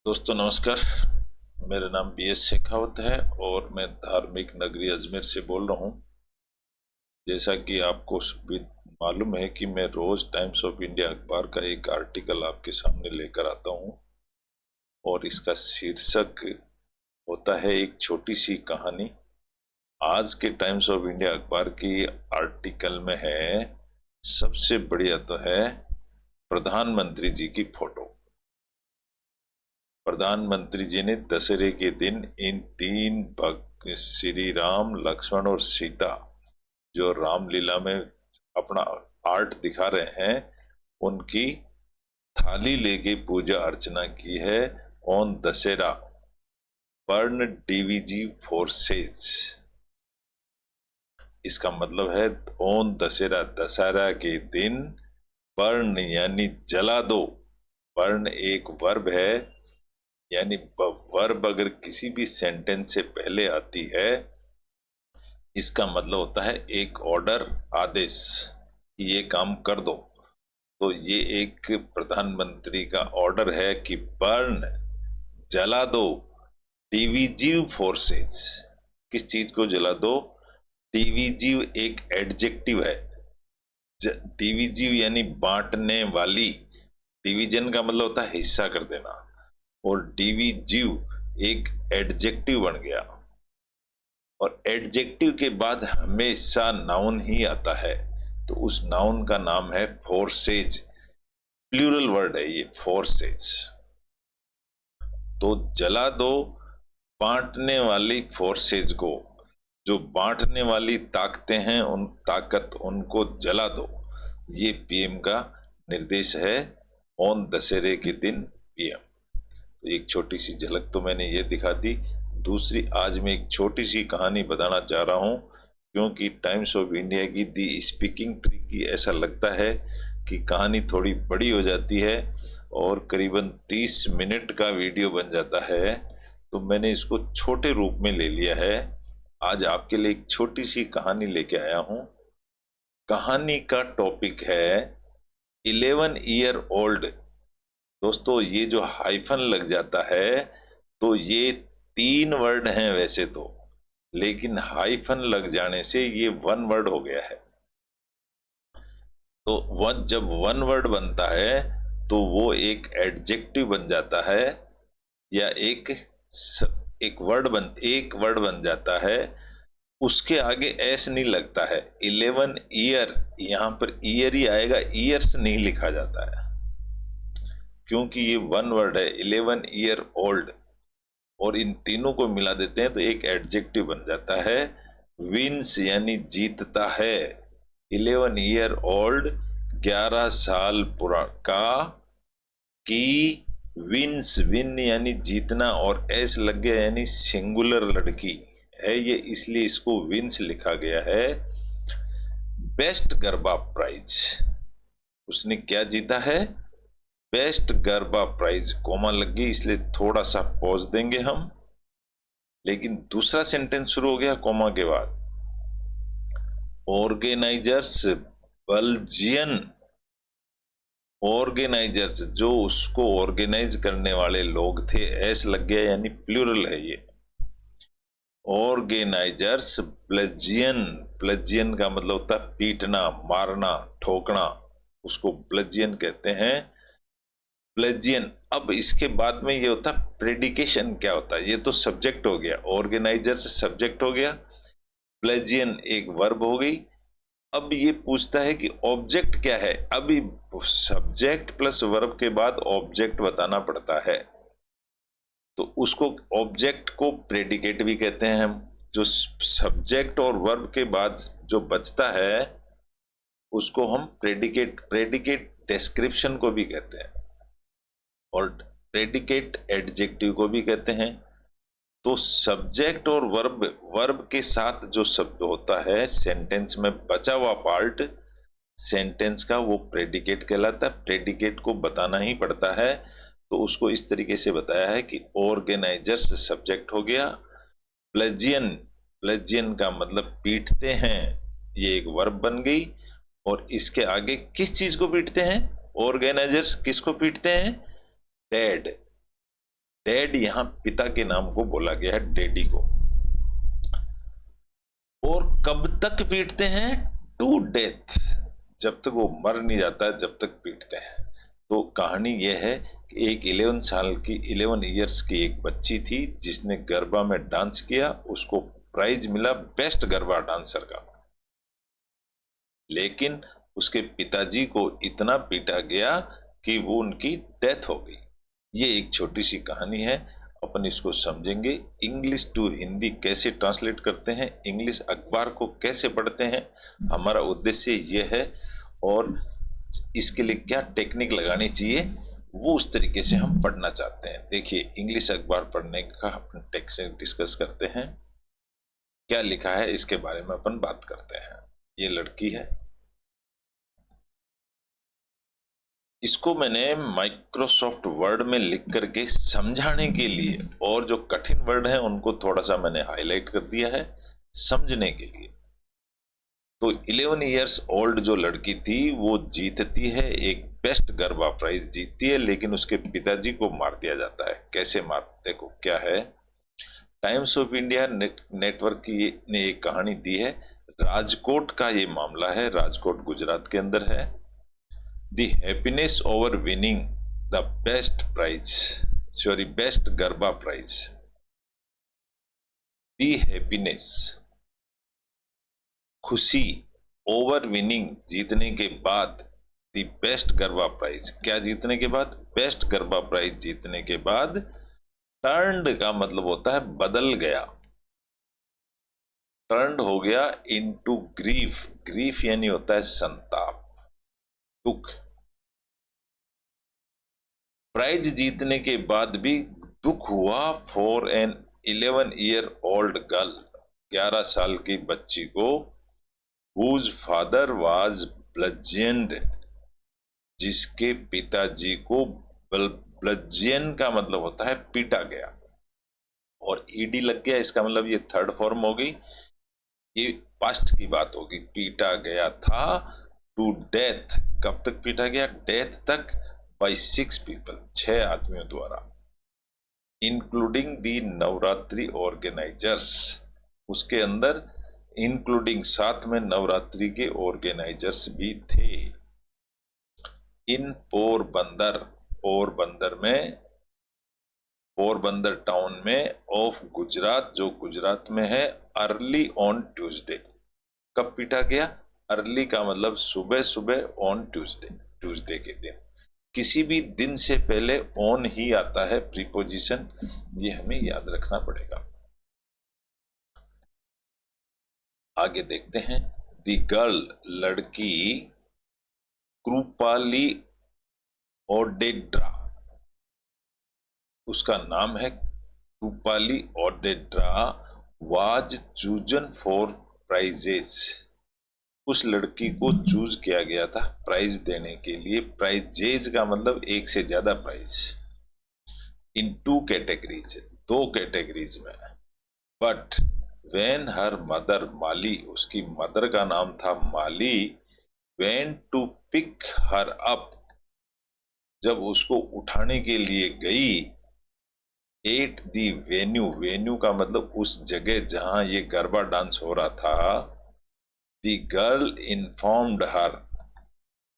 दोस्तों नमस्कार। मेरा नाम BS शेखावत है और मैं धार्मिक नगरी अजमेर से बोल रहा हूँ। जैसा कि आपको भी मालूम है कि मैं रोज टाइम्स ऑफ इंडिया अखबार का एक आर्टिकल आपके सामने लेकर आता हूँ और इसका शीर्षक होता है एक छोटी सी कहानी। आज के टाइम्स ऑफ इंडिया अखबार की आर्टिकल में है, सबसे बढ़िया तो है प्रधानमंत्री जी की फोटो। प्रधानमंत्री जी ने दशहरे के दिन इन तीन भक्त श्री राम, लक्ष्मण और सीता जो रामलीला में अपना आर्ट दिखा रहे हैं, उनकी थाली लेके पूजा अर्चना की है on Dussehra. Burn DVG forces, इसका मतलब है ऑन दशहरा, दशहरा के दिन बर्न यानी जला दो। बर्न एक वर्ब है, यानी वर्ब अगर किसी भी सेंटेंस से पहले आती है, इसका मतलब होता है एक ऑर्डर, आदेश कि ये काम कर दो। तो ये एक प्रधानमंत्री का ऑर्डर है कि बर्न, जला दो डिविजिव फोर्सेस। किस चीज को जला दो? डिविजिव एक एडजेक्टिव है। डिविजिव यानी बांटने वाली। डिवीजन का मतलब होता है हिस्सा कर देना, और डिविजिव एक एडजेक्टिव बन गया। और एडजेक्टिव के बाद हमेशा नाउन ही आता है, तो उस नाउन का नाम है फोर्सेज। प्लूरल वर्ड है ये, फोर्सेज। तो जला दो बांटने वाली फोर्सेज को, जो बांटने वाली ताकतें हैं, उन ताकत उनको जला दो। ये PM का निर्देश है ऑन दशहरे के दिन PM। तो एक छोटी सी झलक तो मैंने ये दिखा दी। दूसरी, आज मैं एक छोटी सी कहानी बताना चाह रहा हूँ, क्योंकि टाइम्स ऑफ इंडिया की दी स्पीकिंग ट्रिक की ऐसा लगता है कि कहानी थोड़ी बड़ी हो जाती है और करीबन 30 मिनट का वीडियो बन जाता है, तो मैंने इसको छोटे रूप में ले लिया है। आज आपके लिए एक छोटी सी कहानी लेके आया हूँ। कहानी का टॉपिक है 11 ईयर ओल्ड। दोस्तों, ये जो हाइफन लग जाता है, तो ये 3 वर्ड हैं वैसे तो, लेकिन हाइफन लग जाने से ये 1 वर्ड हो गया है। तो जब 1 वर्ड बनता है तो वो एक एडजेक्टिव बन जाता है, या एक वर्ड बन जाता है। उसके आगे एस नहीं लगता है। 11 ईयर, यहां पर ईयर ही आएगा, ईयर्स नहीं लिखा जाता है, क्योंकि ये 1 वर्ड है 11 ईयर ओल्ड। और इन तीनों को मिला देते हैं तो एक एडजेक्टिव बन जाता है, विंस यानी जीतता है। 11 ईयर ओल्ड, 11 साल का, की विंस, विन यानी जीतना, और एस लग गया यानी सिंगुलर लड़की है ये, इसलिए इसको विंस लिखा गया है। बेस्ट गरबा प्राइज, उसने क्या जीता है? Best garba prize. कोमा लग गई, इसलिए थोड़ा सा पॉज देंगे हम। लेकिन दूसरा सेंटेंस शुरू हो गया कोमा के बाद। ऑर्गेनाइजर्स बल्जियन, ऑर्गेनाइजर्स जो उसको ऑर्गेनाइज करने वाले लोग थे, एस लग गया यानी प्लूरल है ये। ऑर्गेनाइजर्स ब्लजियन, ब्लजियन का मतलब होता है पीटना, मारना, ठोकना, उसको ब्लजियन कहते हैं। ब्लजियन। अब इसके बाद में ये होता है प्रेडिकेशन। क्या होता है? ये तो सब्जेक्ट हो गया, ऑर्गेनाइजर्स सब्जेक्ट हो गया, ब्लजियन एक वर्ब हो गई। अब ये पूछता है कि ऑब्जेक्ट क्या है। अभी सब्जेक्ट प्लस वर्ब के बाद ऑब्जेक्ट बताना पड़ता है, तो उसको ऑब्जेक्ट को प्रेडिकेट भी कहते हैं हम। जो सब्जेक्ट और वर्ब के बाद जो बचता है उसको हम प्रेडिकेट, प्रेडिकेट डिस्क्रिप्शन को भी कहते हैं, और प्रेडिकेट एडजेक्टिव को भी कहते हैं। तो सब्जेक्ट और वर्ब, वर्ब के साथ जो शब्द होता है सेंटेंस में बचा हुआ पार्ट सेंटेंस का, वो प्रेडिकेट कहलाता है। प्रेडिकेट को बताना ही पड़ता है, तो उसको इस तरीके से बताया है कि ऑर्गेनाइजर्स सब्जेक्ट हो गया, प्लेजियन, प्लेजियन का मतलब पीटते हैं, ये एक वर्ब बन गई। और इसके आगे किस चीज को पीटते हैं? ऑर्गेनाइजर्स किसको पीटते हैं? डेड, डैड यहां पिता के नाम को बोला गया है, डैडी को। और कब तक पीटते हैं? टू डेथ, जब तक वो मर नहीं जाता है जब तक पीटते हैं। तो कहानी यह है कि एक 11 साल की 11 इयर्स की एक बच्ची थी जिसने गरबा में डांस किया, उसको प्राइज मिला बेस्ट गरबा डांसर का। लेकिन उसके पिताजी को इतना पीटा गया कि वो उनकी डेथ हो गई। ये एक छोटी सी कहानी है, अपन इसको समझेंगे। इंग्लिश टू हिंदी कैसे ट्रांसलेट करते हैं, इंग्लिश अखबार को कैसे पढ़ते हैं, हमारा उद्देश्य यह है। और इसके लिए क्या टेक्निक लगानी चाहिए वो उस तरीके से हम पढ़ना चाहते हैं। देखिए, इंग्लिश अखबार पढ़ने का अपन टेक्निक डिस्कस करते हैं। क्या लिखा है इसके बारे में अपन बात करते हैं। ये लड़की है, इसको मैंने माइक्रोसॉफ्ट वर्ड में लिख करके समझाने के लिए, और जो कठिन वर्ड है उनको थोड़ा सा मैंने हाईलाइट कर दिया है समझने के लिए। तो 11 इयर्स ओल्ड जो लड़की थी वो जीतती है, एक बेस्ट गरबा प्राइज जीतती है, लेकिन उसके पिताजी को मार दिया जाता है। कैसे मारते को क्या है, टाइम्स ऑफ इंडिया नेटवर्क की ने एक कहानी दी है। राजकोट का ये मामला है, राजकोट गुजरात के अंदर है। The happiness over winning the best garba prize. The happiness, खुशी, ओवर विनिंग, जीतने के बाद, दी बेस्ट गरबा प्राइज, क्या जीतने के बाद? बेस्ट गरबा प्राइज जीतने के बाद, टर्न्ड का मतलब होता है बदल गया, टर्न्ड हो गया इनटू ग्रीफ। ग्रीफ यानी होता है संताप, दुख। प्राइज जीतने के बाद भी दुख हुआ for an 11 year old girl, 11 साल की बच्ची को, whose father was bludgeoned, जिसके पिताजी को, ब्लजियन का मतलब होता है पीटा गया, और ईडी लग गया, इसका मतलब ये थर्ड फॉर्म हो गई, ये पास्ट की बात होगी। पीटा गया था टू डेथ, कब तक पीटा गया? डेथ तक, बाय 6 पीपल, 6 आदमियों द्वारा, इंक्लूडिंग दी नवरात्रि ऑर्गेनाइजर्स, उसके अंदर इंक्लूडिंग साथ में नवरात्रि के ऑर्गेनाइजर्स भी थे। इन पोरबंदर, पोरबंदर टाउन में ऑफ गुजरात, जो गुजरात में है, अर्ली ऑन ट्यूसडे। कब पीटा गया? अर्ली का मतलब सुबह सुबह, ऑन ट्यूसडे, ट्यूसडे के दिन। किसी भी दिन से पहले ऑन ही आता है प्रीपोजिशन, ये हमें याद रखना पड़ेगा। आगे देखते हैं। दी गर्ल, लड़की, कृपाली ओडेड्रा, उसका नाम है Kripali Odedra, was chosen for prizes, उस लड़की को चूज किया गया था प्राइज देने के लिए। प्राइजेज का मतलब एक से ज्यादा प्राइज, इन 2 कैटेगरीज, 2 कैटेगरीज में। But when her mother, Mali, उसकी मदर का नाम था Mali, went to pick her up, जब उसको उठाने के लिए गई, एट दी वेन्यू, वेन्यू का मतलब उस जगह जहां ये गरबा डांस हो रहा था, दी गर्ल इन्फॉर्म्ड हर,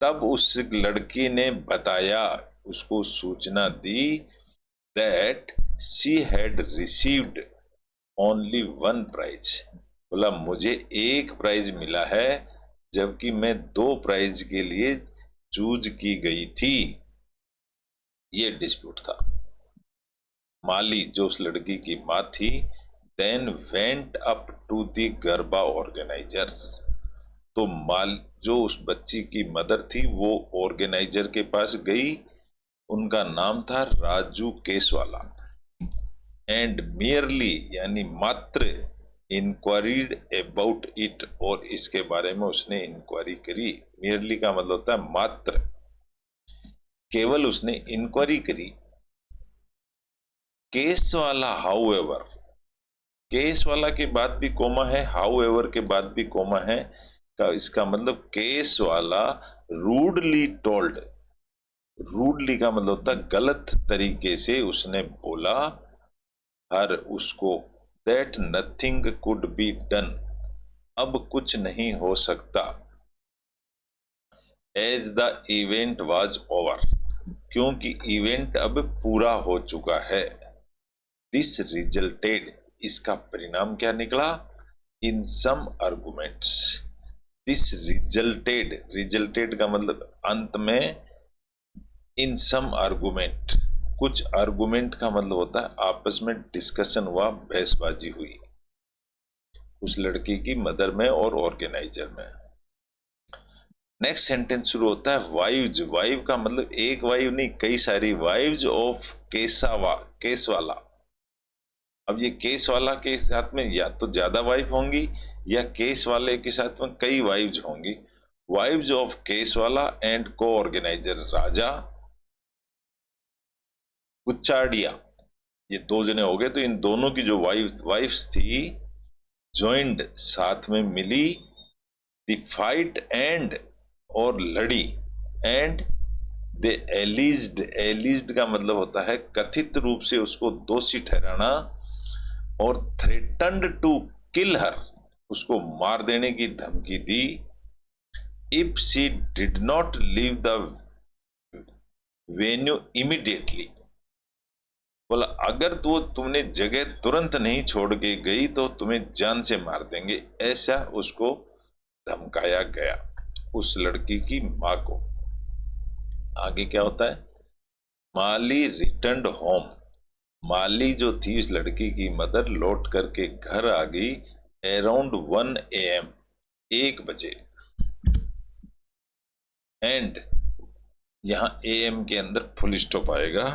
तब उस लड़की ने बताया, उसको सूचना दी, that she had received only 1 prize, बोला मुझे 1 प्राइज मिला है जबकि मैं 2 प्राइज के लिए चूज की गई थी। ये डिस्प्यूट था। माली, जो उस लड़की की मां थी, then went up to the garba organiser, तो माल, जो उस बच्ची की मदर थी, वो ऑर्गेनाइजर के पास गई, उनका नाम था राजू केसवाला, एंड मियरली यानी मात्र, इंक्वायरीड अबाउट इट, और इसके बारे में उसने इंक्वायरी करी। मियरली का मतलब होता है मात्र, केवल उसने इंक्वायरी करी। केस वाला, हाउ एवर, केस वाला के बाद भी कोमा है, हाउ एवर के बाद भी कोमा है, का इसका मतलब केस वाला रूडली टोल्ड, रूडली का मतलब होता है गलत तरीके से उसने बोला हर उसको, that nothing could be done, अब कुछ नहीं हो सकता, as the event was over, क्योंकि इवेंट अब पूरा हो चुका है। दिस रिजल्टेड, इसका परिणाम क्या निकला, इन सम आर्गुमेंट्स। दिस रिजल्टेड, रिजल्टेड का मतलब अंत में, इन सम आर्गुमेंट, कुछ आर्गुमेंट का मतलब होता है आपस में डिस्कशन हुआ, बहसबाजी हुई उस लड़की की मदर में और ऑर्गेनाइजर में। नेक्स्ट सेंटेंस शुरू होता है वाइव्स, वाइव का मतलब एक वाइव नहीं, कई सारी वाइव्स ऑफ केसावा, केसवाला। अब ये केस वाला के साथ में या तो ज्यादा वाइफ होंगी या केस वाले के साथ में कई वाइव्स होंगी। वाइव्स ऑफ केस वाला एंड को ऑर्गेनाइजर राजा कुचाडिया, ये दो जने हो गए, तो इन दोनों की जो वाइफ्स थी ज्वाइंड, साथ में मिली, द फाइट एंड, और लड़ी, एंड दे एलिज्ड, एलिज्ड का मतलब होता है कथित रूप से उसको दोषी ठहराना, और थ्रेटन्ड टू किल हर, उसको मार देने की धमकी दी, if she did not leave the venue immediately, बोला अगर तो तुमने जगह तुरंत नहीं छोड़ के गई तो तुम्हें जान से मार देंगे, ऐसा उसको धमकाया गया उस लड़की की मां को। आगे क्या होता है, माली रिटर्न्ड होम, माली जो थी इस लड़की की मदर लौट करके घर आ गई अराउंड 1 AM, 1 बजे। एंड यहां AM के अंदर फुल स्टॉप आएगा,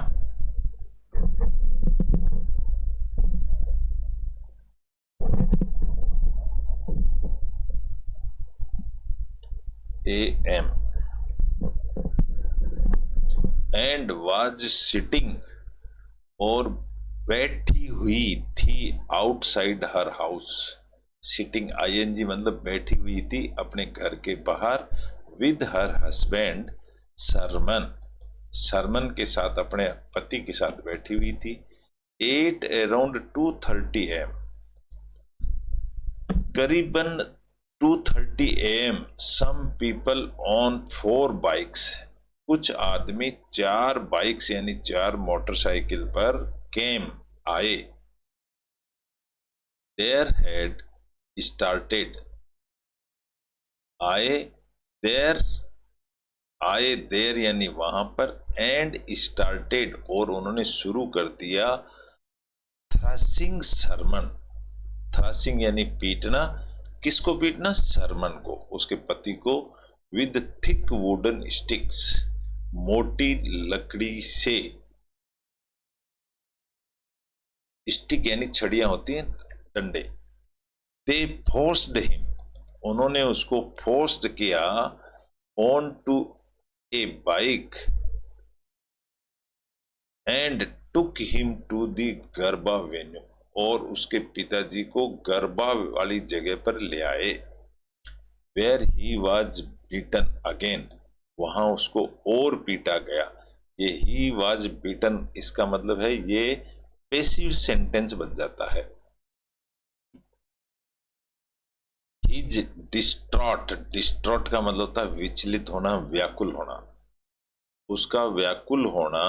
AM, एंड वाज सिटिंग, और बैठी हुई थी outside her house, sitting ING मतलब बैठी हुई थी अपने घर के बाहर, with her husband Sarman, Sarman के साथ, अपने पति के साथ बैठी हुई थी। 8 अराउंड 2:30 AM, करीबन 2:30 AM, some people on 4 bikes, कुछ आदमी 4 बाइक्स यानी 4 मोटरसाइकिल पर केम आए, देयर हैड स्टार्टेड, आए, देयर, आए देर यानी वहां पर, एंड स्टार्टेड और उन्होंने शुरू कर दिया, थ्रसिंग सरमन, थ्रसिंग यानी पीटना, किसको पीटना, सरमन को, उसके पति को, विद थिक वुडन स्टिक्स, मोटी लकड़ी से, स्टिक यानी छड़ियां होती हैं, डंडे, दे फोर्स्ड हिम, उन्होंने उसको फोर्स्ड किया, on to a bike, and took him to the garba venue, और उसके पिताजी को गरबा वाली जगह पर ले आए, where he was beaten again, वहां उसको और पीटा गया। ये ही वाज बीटन, इसका मतलब है ये पैसिव सेंटेंस बन जाता है। हिज डिस्ट्रॉट, डिस्ट्रॉट का मतलब होता है विचलित होना, व्याकुल होना, उसका व्याकुल होना,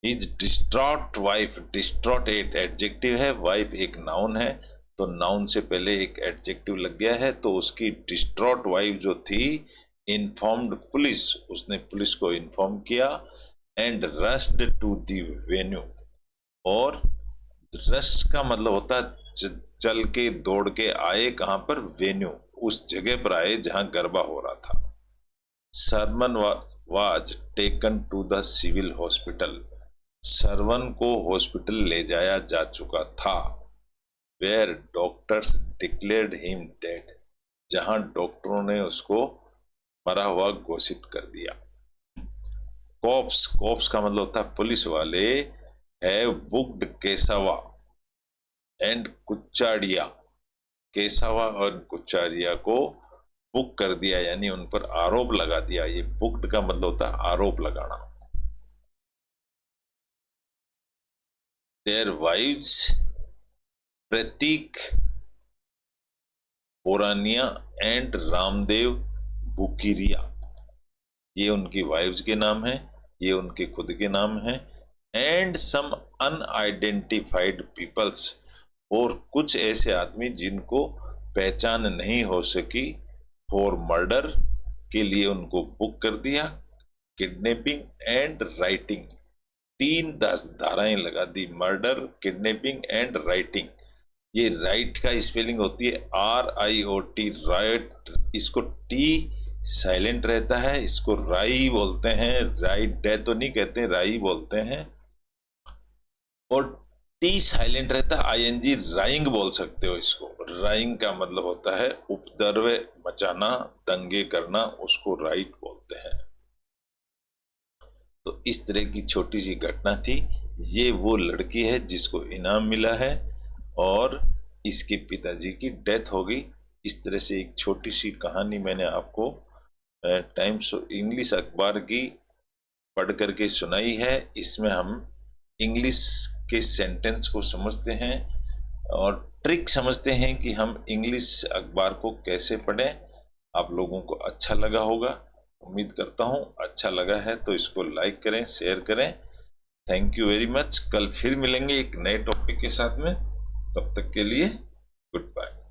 हिज डिस्ट्रॉट वाइफ, डिस्ट्रॉट एक एडजेक्टिव है, वाइफ एक नाउन है, तो नाउन से पहले एक एडजेक्टिव लग गया है, तो उसकी डिस्ट्रॉट वाइफ जो थी, इन्फॉर्म्ड पुलिस, उसने पुलिस को इन्फॉर्म किया, and rushed to the venue, और रश का मतलब होता है चल के दौड़ के आए, कहां पर, वेन्यू, उस जगह पर आए जहां गरबा हो रहा था। Sarman was taken to the civil hospital, Sarvan को हॉस्पिटल ले जाया जा चुका था, where doctors declared him dead, जहां डॉक्टरों ने उसको मरा हुआ घोषित कर दिया। कॉप्स, कॉप्स का मतलब होता है पुलिस वाले, have booked Kesava and कुचाडिया, Kesava और कुचाडिया को बुक कर दिया, यानी उन पर आरोप लगा दिया। ये बुक्ड का मतलब होता है आरोप लगाना। Their wives Pratik Porania and Ramdev Bukiria, ये उनकी वाइव्स के नाम है, ये उनके खुद के नाम है। एंड सम अनआइडेंटिफाइड पीपल्स, और कुछ ऐसे आदमी जिनको पहचान नहीं हो सकी, फॉर मर्डर, के लिए उनको बुक कर दिया। किडनैपिंग एंड राइटिंग, तीन 10 धाराएं लगा दी, मर्डर, किडनैपिंग एंड राइटिंग। ये राइट का स्पेलिंग होती है RIOT, राइट। इसको टी साइलेंट रहता है, इसको राई बोलते हैं, राइट डे तो नहीं कहते, राई बोलते हैं। और टी साइलेंट रहता है, ING, राइंग बोल सकते हो इसको। राइंग का मतलब होता है उपद्रव मचाना, दंगे करना, उसको राइट बोलते हैं। तो इस तरह की छोटी सी घटना थी। ये वो लड़की है जिसको इनाम मिला है और इसके पिताजी की डेथ हो गई। इस तरह से एक छोटी सी कहानी मैंने आपको टाइम्स इंग्लिश अखबार की पढ़ करके सुनाई है। इसमें हम इंग्लिश के सेंटेंस को समझते हैं और ट्रिक समझते हैं कि हम इंग्लिश अखबार को कैसे पढ़ें। आप लोगों को अच्छा लगा होगा, उम्मीद करता हूं अच्छा लगा है तो इसको लाइक करें, शेयर करें। Thank you very much. कल फिर मिलेंगे एक नए टॉपिक के साथ में, तब तक के लिए गुड बाय।